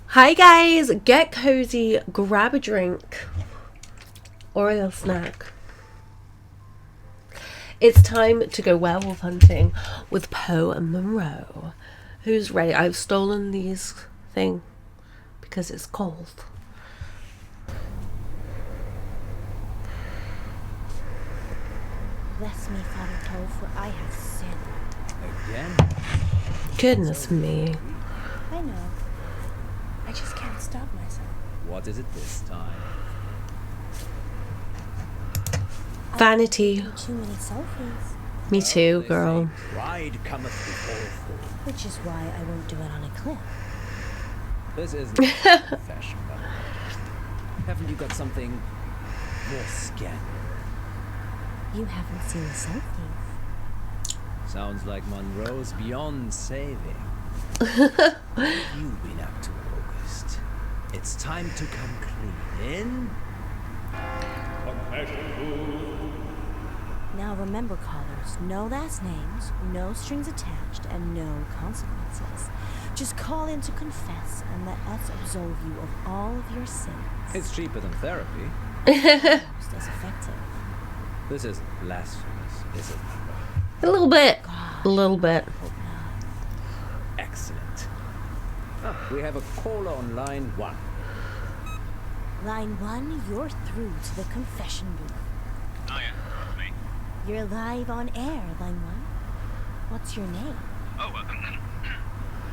Hi guys, get cozy, grab a drink or a little snack. It's time to go werewolf hunting with Poe and Monroe. Who's ready? I've stolen these thing because it's cold. Bless me, Father Poe, for I have sinned. Again? Goodness me. I know. I just can't stop myself. What is it this time? Vanity. Too many selfies. Me too, They girl. say pride cometh before a fall. Which is why I won't do it on a cliff. This isn't a confession, by the way. Haven't you got something more scandalous? You haven't seen the selfies. Sounds like Monroe's beyond saving. What have you been up to, August? It's time to come clean. In? Now remember, callers, no last names, no strings attached, and no consequences. Just call in to confess and let us absolve you of all of your sins. It's cheaper than therapy. Most as effective. This is blasphemous, is it? A little bit. God, A little bit. hope not. Excellent. Ah, we have a caller on line 1. Line 1, you're through to the confession booth. Oh yeah, that's me. You're live on air, Line 1. What's your name? Oh,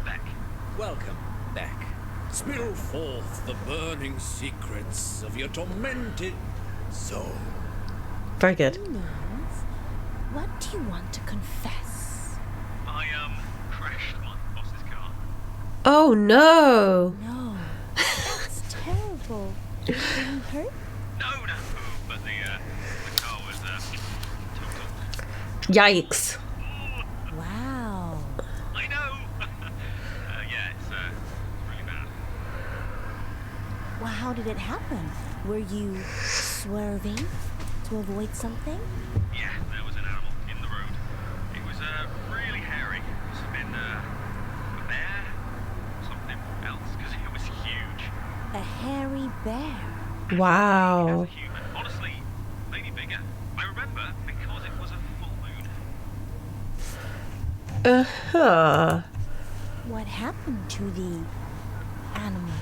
Beck. Welcome back. Spill forth the burning secrets of your tormented soul. Very good. Means, what do you want to confess? I crashed my boss's car. Oh no. No, that's terrible. Are you hurt? No, but the car was totaled. Yikes. Wow. I know. Yeah, it's really bad. Well, how did it happen? Were you swerving to avoid something? Yeah, there was an animal in the road. It was really hairy. It must have been a bear, something else, because it was huge. A hairy bear. As Wow. a human, honestly, maybe bigger. I remember because it was a full moon. Uh-huh. What happened to the animal?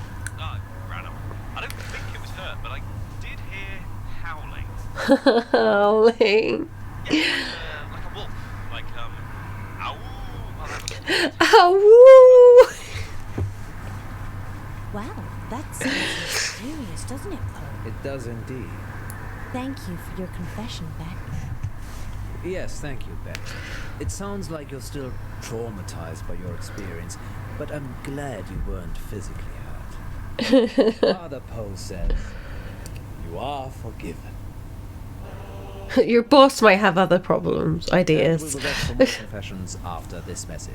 Random. I don't think it was hurt, but I did hear howling. Howling. Yeah, like a wolf. Like, ow. Well, that was Ow. Wow, that sounds mysterious, doesn't it, Poe? It does indeed. Thank you for your confession, Beck. Yes, thank you, Beck. It sounds like you're still traumatized by your experience, but I'm glad you weren't physically hurt. Father Poe says, you are forgiven. Your boss might have other problems, And we ideas. will get some more confessions after this message.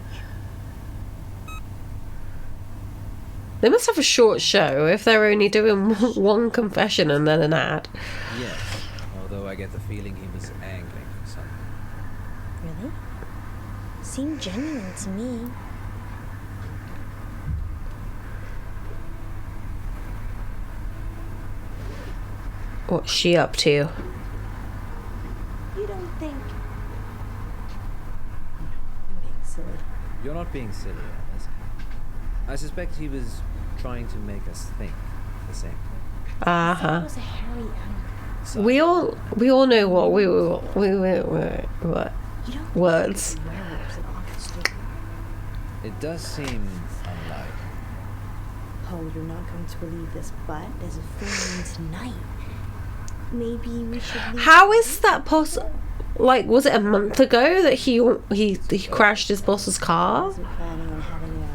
They must have a short show if they're only doing one confession and then an ad. Yes, although I get the feeling he was angling for something. Really? Seemed genuine to me. What's she up to? You don't think... I'm being silly. You're not being silly, Alice. I suspect he was trying to make us think the same thing. It Uh-huh. was a hairy animal. So, We all know what what You don't words. think werewolves in August, do you? it does seem unlikely. Oh, you're not going to believe this, but there's a full moon tonight. Maybe we should leave. How is that possible? Like, was it a month ago that he crashed his boss's I car? wasn't planning on having it all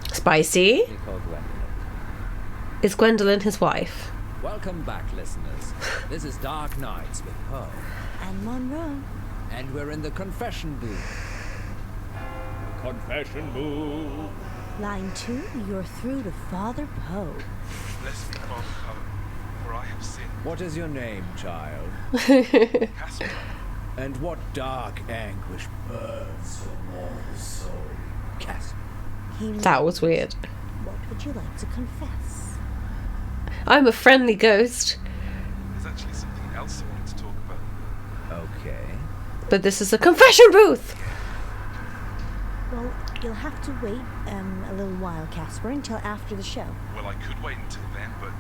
night. Spicy. He called Gwendolyn. Is Gwendolyn his wife? Welcome back, listeners. This is Dark Nights with Poe, And Monroe. and we're in the confession booth. Confession booth. Line 2, you're through to Father Poe. Bless me, Father Poe, for I have sinned. What is your name, child? Casper. And what dark anguish burns your mortal soul? Casper. He That was weird. What would you like to confess? I'm a friendly ghost, There's actually something else I wanted to talk about. Okay. but this is a confession booth. Well, you'll have to wait a little while, Casper, until after the show. Well, I could wait until then, but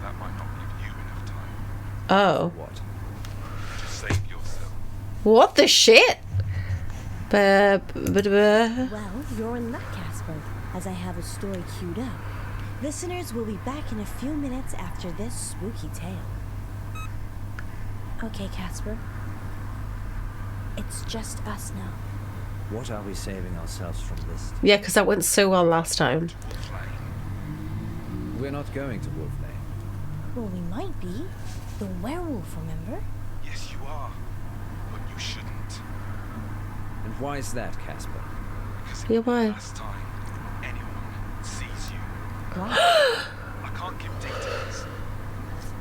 that might not give you enough time. Oh, What? To save yourself. what the shit? Well, you're in luck, Casper, as I have a story queued up. Listeners will be back in a few minutes after this spooky tale. Okay, Casper. It's just us now. What are we saving ourselves from this? Yeah, because that went so well last time. Wolf Lane. We're not going to Wolf Lane. Well, we might be. The werewolf, remember? Yes, you are. But you shouldn't. And why is that, Casper? Because Yeah, why? last time anyone sees you. Why? I can't give details.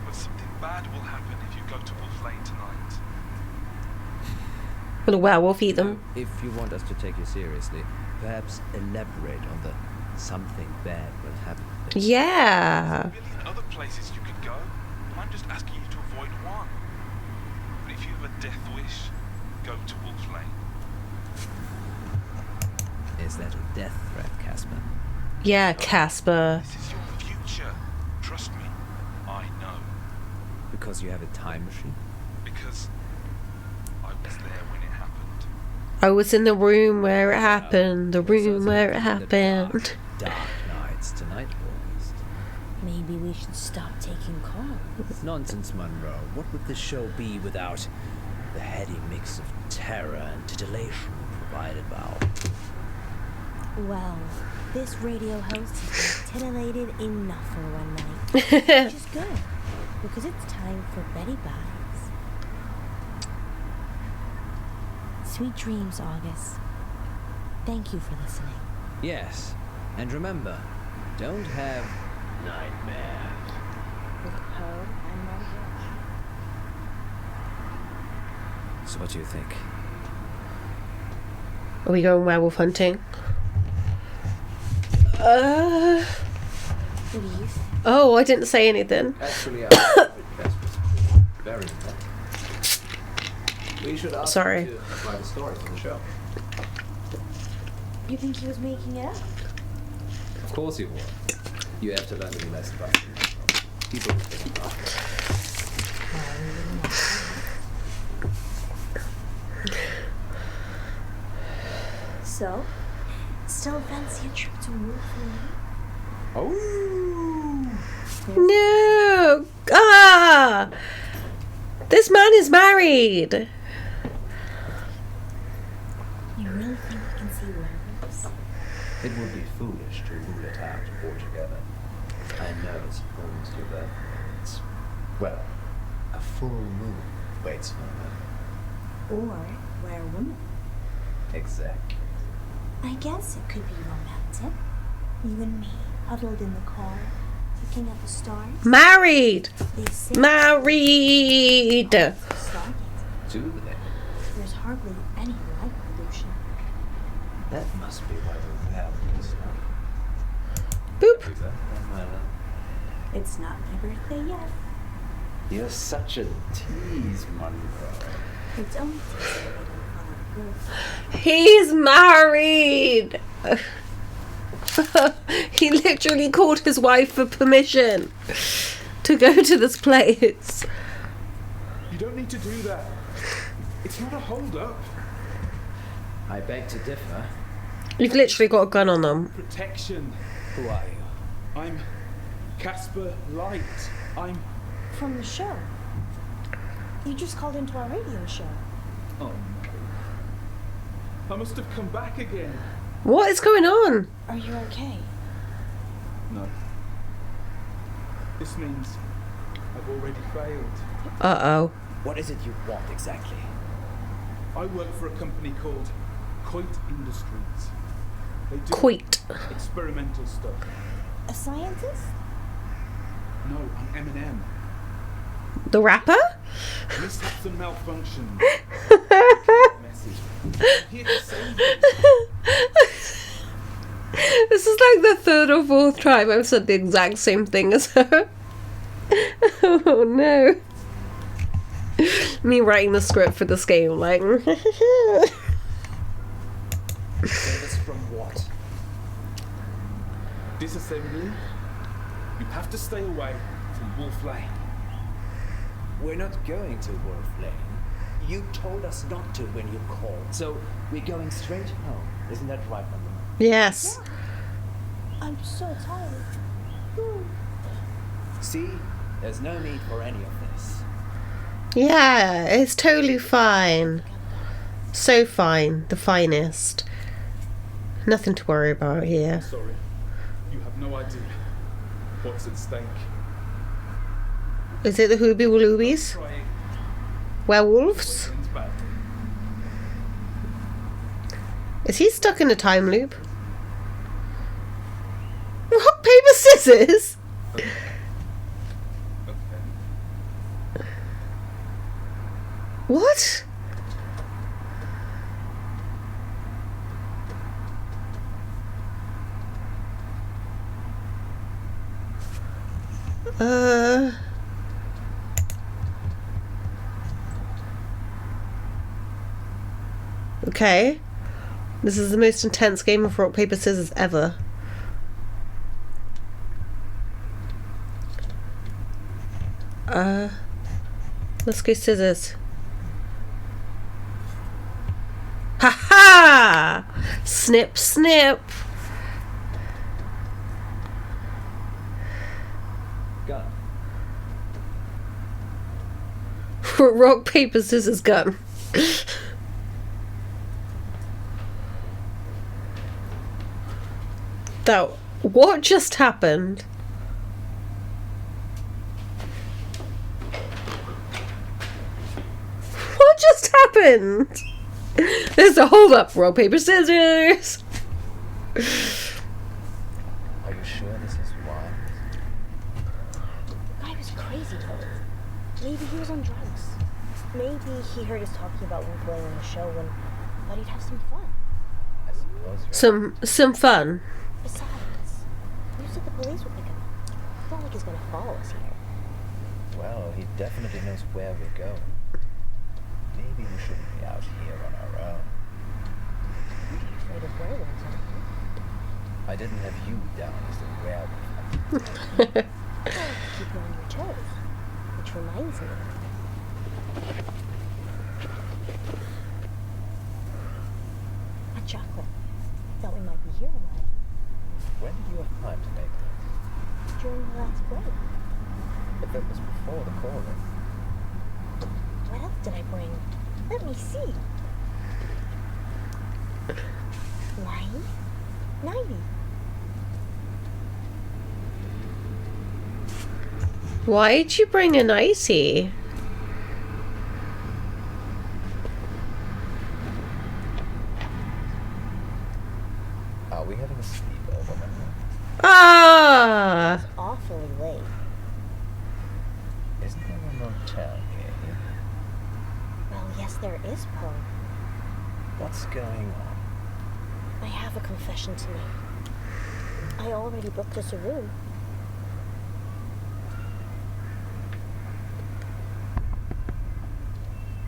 But something bad will happen if you go to Wolf Lane tonight. Will a werewolf eat them? If you want us to take you seriously, perhaps elaborate on the something bad will happen. Yeah. A million other places you could go. I'm just asking you to avoid one. But if you have a death wish, go to Wolf Lane. Is that a death threat, Casper? Yeah, Casper. This is your future. Trust me. I know. Because you have a time machine? Because I was there when it happened. I was in the room where it happened. The room Sounds where it like in the happened. Dark nights tonight, August. Maybe we should stop taking calls. Nonsense, Monroe. What would this show be without the heady mix of terror and titillation provided by our... Well, this radio host has been titillated enough for one night. Which is good, because it's time for Betty Buys. Sweet dreams, August. Thank you for listening. Yes, and remember, don't have nightmares. With Poe and Monroe. So what do you think? Are we going werewolf hunting? What do you think? Oh, I didn't say anything. Actually, very important. We should ask Sorry. him to write a story for the show. You think he was making it up? Of course you will. You have to learn to be less about people who think about it. So, still fancy a trip to Wolf Lane? Oh! No! Ah! This man is married! You really think we can see werewolves? It would be foolish to rule it out altogether. I know it's going to the... well, a full moon waits for them. Or werewoman? Exactly. I guess it could be romantic. You and me, huddled in the car, looking at the stars. Married! They say Married! stargazing. Do they? There's hardly any light pollution. That must be why the reality is not. Boop! Happy birthday, my love. It's not my birthday yet. You're such a tease, Monroe. It's only Tuesday I don't follow the rules. He's married! He literally called his wife for permission to go to this place. You don't need to do that. It's not a hold-up. I beg to differ. You've literally got a gun on them. Protection. Who are you? I'm Casper Light. I'm... From the show. You just called into our radio show. Oh, no. I must have come back again. What is going on? Are you okay? No. This means I've already failed. Uh-oh. What is it you want exactly? I work for a company called Coit Industries. They do Quit. experimental stuff. A scientist? No, I'm M&M. The rapper? Mishaps and malfunctions. Message. I'm here to save you. This third or fourth time I've said the exact same thing as her. Oh no. Me writing the script for this game, like. Service from what? Disassembly. You have to stay away from Wolf Lane. We're not going to Wolf Lane. You told us not to when you called, so we're going straight home. Isn't that right, Monroe? Yes. I'm so tired. See? There's no need for any of this. Yeah, it's totally fine. So fine. The finest. Nothing to worry about here. Sorry. You have no idea what's at stake. Is it the Hooby Waloobies? Trying Werewolves? to back. Is he stuck in a time loop? Rock, paper, scissors? Okay. What? Okay. This is the most intense game of rock, paper, scissors ever. Let's go scissors. Ha ha! Snip, snip. Gun. Rock, paper, scissors, gun. That. What just happened? What just happened? There's a hold up. Rock, paper, scissors. Are you sure this is why? The guy was crazy though. Maybe he was on drugs. Maybe he heard us talking about Wolf Lane on the show and thought he'd have some fun. I suppose you're Some fun. Besides, you said the police would pick him up. It's not like he's gonna follow us here. Well, he definitely knows where we're going. Maybe we shouldn't be out here on our own. Aren't you afraid of werewolves, aren't you? I didn't have you down as a werewolf. Keep you on your toes. Which reminds me. Hot chocolate. Thought we might be here a while. When did you have time to make this? During the last break. But that was before the calling. What else did I bring? Let me see. 90. Why'd you bring an icy? Are we having a sleepover, Monroe? Ah! Awfully late. Isn't there a motel here? Well, yes, there is, Poe. What's going on? I have a confession to make. I already booked us a room.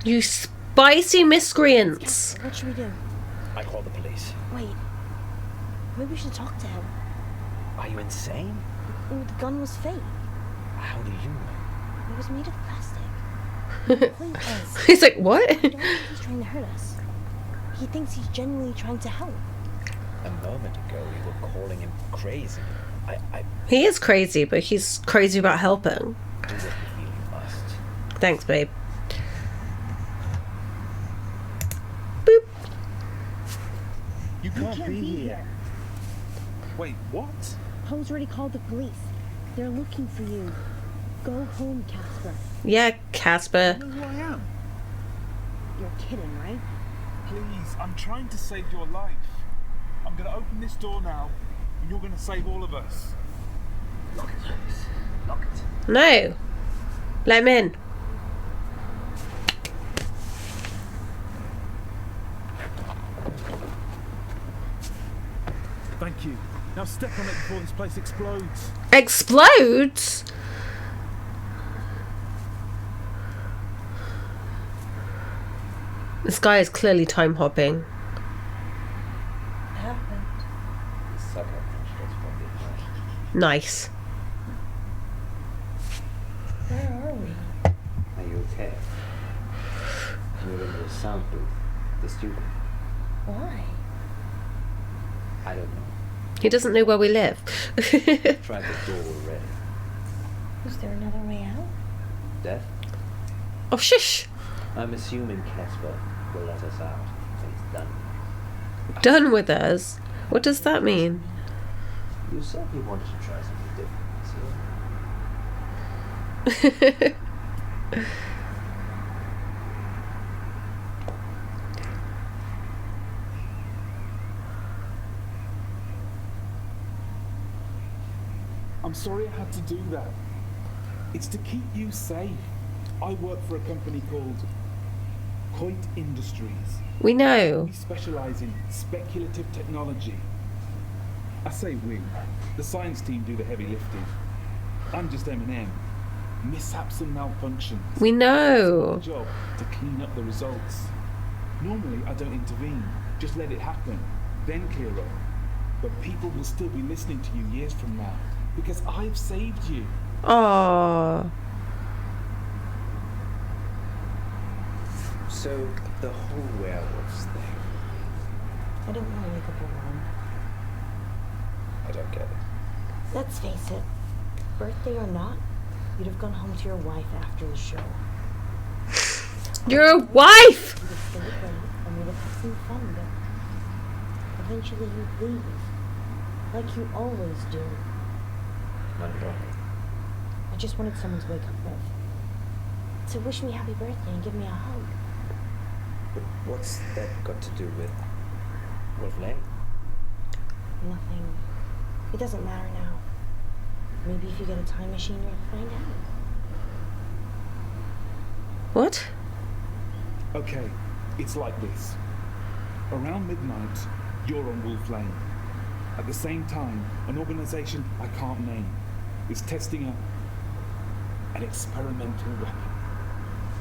You spicy miscreants! What should we do? I call the police. Wait. Maybe we should talk to him. Are you insane? Ooh, the gun was fake. How do you know? It was made of plastic. Please. He's like, what? I don't think he's trying to hurt us. He thinks he's genuinely trying to help. A moment ago, you were calling him crazy. I He is crazy, but he's crazy about helping. do what you feel you must. Thanks, babe. Boop. You can't be here. Wait, what? Poe's already called the police. They're looking for you. Go home, Casper. Yeah, Casper. You know who I am? You're kidding, right? Please, I'm trying to save your life. I'm gonna open this door now, and you're gonna save all of us. Lock it, please. Lock it. No. Let him in. Thank you. Now step on it before this place explodes. Explodes? This guy is clearly time hopping. What happened? The sucker punched us from behind. Nice. Where are we? Are you okay? You're in the sound booth. The student. Why? I don't know. He doesn't know where we live. Tried the door already. Is there another way out? Death? Oh, shush. I'm assuming Casper will let us out when he's done. Done with us? What does that mean? You said you wanted to try something different, so... I'm sorry I had to do that. It's to keep you safe. I work for a company called Coit Industries. We know. We specialise in speculative technology. I say we. The science team do the heavy lifting. I'm just M&M. Mishaps and malfunctions. We My know. job to clean up the results. Normally I don't intervene. Just let it happen. Then clear up. But people will still be listening to you years from now. Because I've saved you. Aww. So, the whole werewolves thing, I didn't want to wake up alone. I don't get it. Let's face it, birthday or not, you'd have gone home to your wife after the show. Your wife! You'd have stayed late and we'd have had some fun, but eventually you'd leave. Like you always do. Monroe. I just wanted someone to wake up with. To wish me happy birthday and give me a hug. But what's that got to do with Wolf Lane? Nothing. It doesn't matter now. Maybe if you get a time machine, you'll find out. What? Okay, it's like this. Around midnight, you're on Wolf Lane. At the same time, an organisation I can't name is testing an experimental weapon.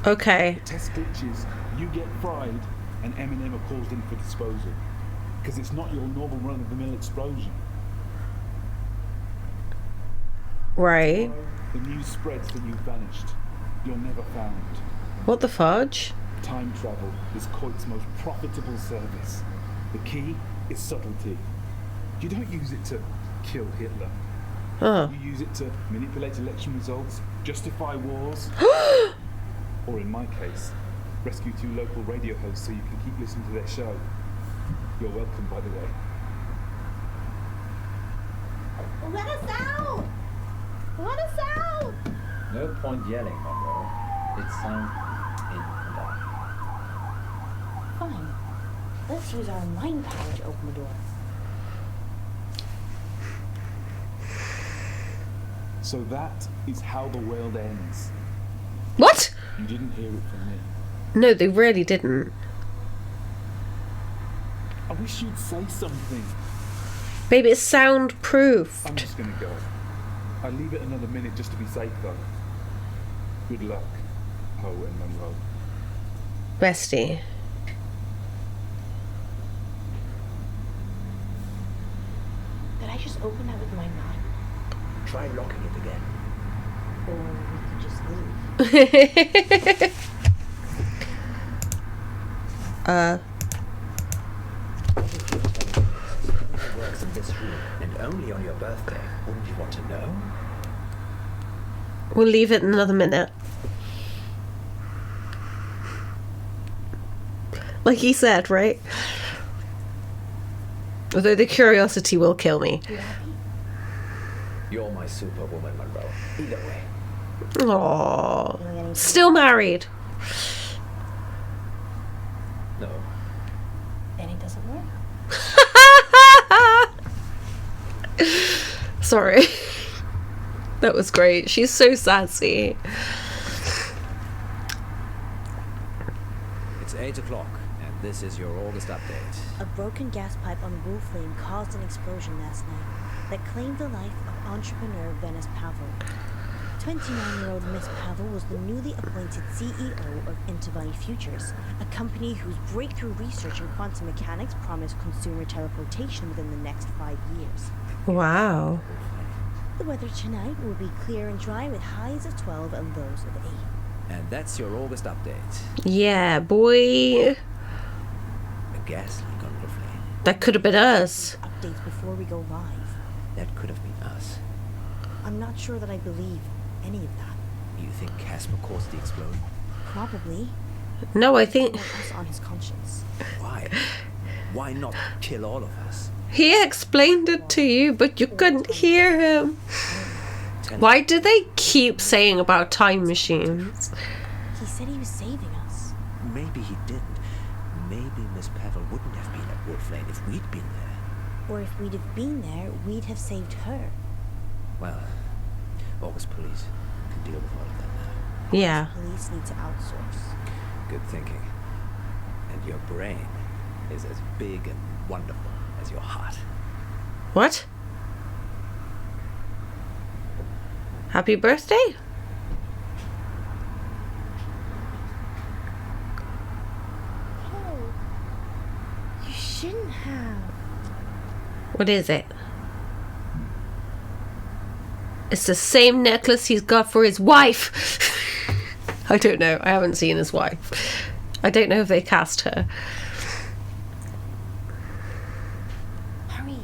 Okay. Test glitches, you get fried, and M&M are called in for disposal. Because it's not your normal run-of-the-mill explosion. Right. The news spreads that you've vanished. You're never found. What the fudge? Time travel is Coit's most profitable service. The key is subtlety. You don't use it to kill Hitler. Huh. You use it to manipulate election results, justify wars, or in my case, rescue 2 local radio hosts so you can keep listening to their show. You're welcome, by the way. Let us out! Let us out! No point yelling, Monroe. It's sound in and out. Fine. Let's use our mind power to open the door. So that is how the world ends. What? You didn't hear it from me. No, they really didn't. I wish you'd say something. Baby, it's soundproofed. I'm just gonna go. I'll leave it another minute just to be safe, though. Good luck, Poe and Monroe. Bestie. Did I just open that with my mind? Try locking it again. Or we could just leave. It only works in this room, and only on your birthday. Wouldn't you want to know? We'll leave it another minute. Like he said, right? Although the curiosity will kill me. You happy? You're my superwoman, Monroe. Either way. Aww. Still married. No. Then it doesn't work. Sorry. That was great. She's so sassy. It's 8 o'clock, and this is your August update. A broken gas pipe on Wolf Lane caused an explosion last night. that claimed the life of entrepreneur Venice Pavel. 29-year-old Miss Pavel was the newly appointed CEO of Intervine Futures, a company whose breakthrough research in quantum mechanics promised consumer teleportation within the next 5 years. Wow. The weather tonight will be clear and dry with highs of 12 and lows of 8. And that's your August update. Yeah, boy. A gas leak on Wolflane. That could have been us. Updates before we go live. That could have been us. I'm not sure that I believe any of that. You think Casper caused the explosion? Probably. No, I think Want us on his conscience. Why? Why not kill all of us? he explained it to you, but you couldn't hear him. Why do they keep saying about time machines? He said he was saving us. Maybe he didn't. Maybe Miss Pavel wouldn't have been at Wolflane if we'd been there. Or if we'd have been there, we'd have saved her. Well, August police can deal with all of that now. Yeah. Police need to outsource. Good thinking. And your brain is as big and wonderful as your heart. What? Happy birthday? Oh, you shouldn't have. What is it? It's the same necklace he's got for his wife. I don't know. I haven't seen his wife. I don't know if they cast her. Hurry.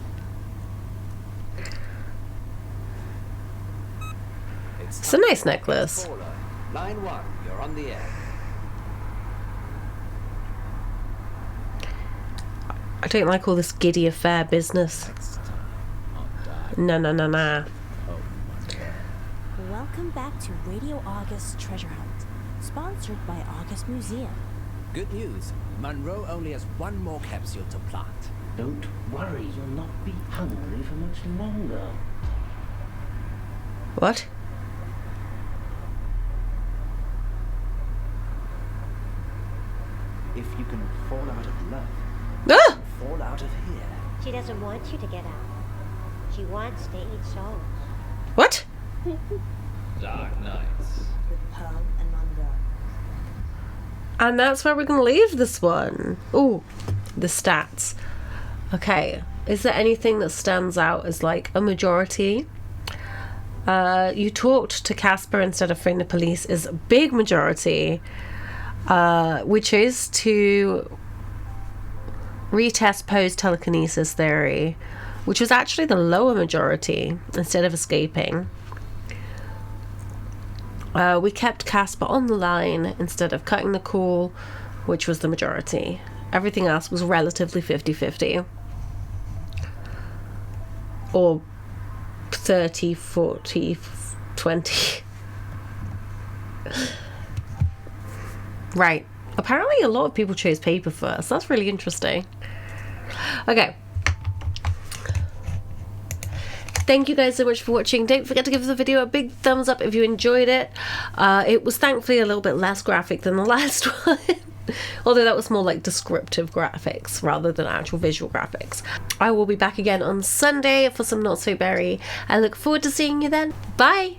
It's a nice necklace. Caller, line 1, you're on the air. I don't like all this giddy affair business. No. Welcome back to Radio August Treasure Hunt, sponsored by August Museum. Good news. Monroe only has one more capsule to plant. Don't worry, you'll not be hungry for much longer. What? If you can fall out of love, Ah! fall out of here. She doesn't want you to get out. She wants to eat souls. What? Dark nights. With Pearl and Monroe. And that's where we're going to leave this one. Ooh, the stats. Okay, is there anything that stands out as like a majority? You talked to Casper instead of phone the police is a big majority. Which is to retest Poe's telekinesis theory, which was actually the lower majority instead of escaping. We kept Casper on the line instead of cutting the call, which was the majority. Everything else was relatively 50-50. Or 30, 40, 20. Right. Apparently a lot of people chose paper first. That's really interesting. Okay. Thank you guys so much for watching. Don't forget to give the video a big thumbs up if you enjoyed it. It was thankfully a little bit less graphic than the last one. Although that was more like descriptive graphics rather than actual visual graphics. I will be back again on Sunday for some Not So Berry. I look forward to seeing you then. Bye!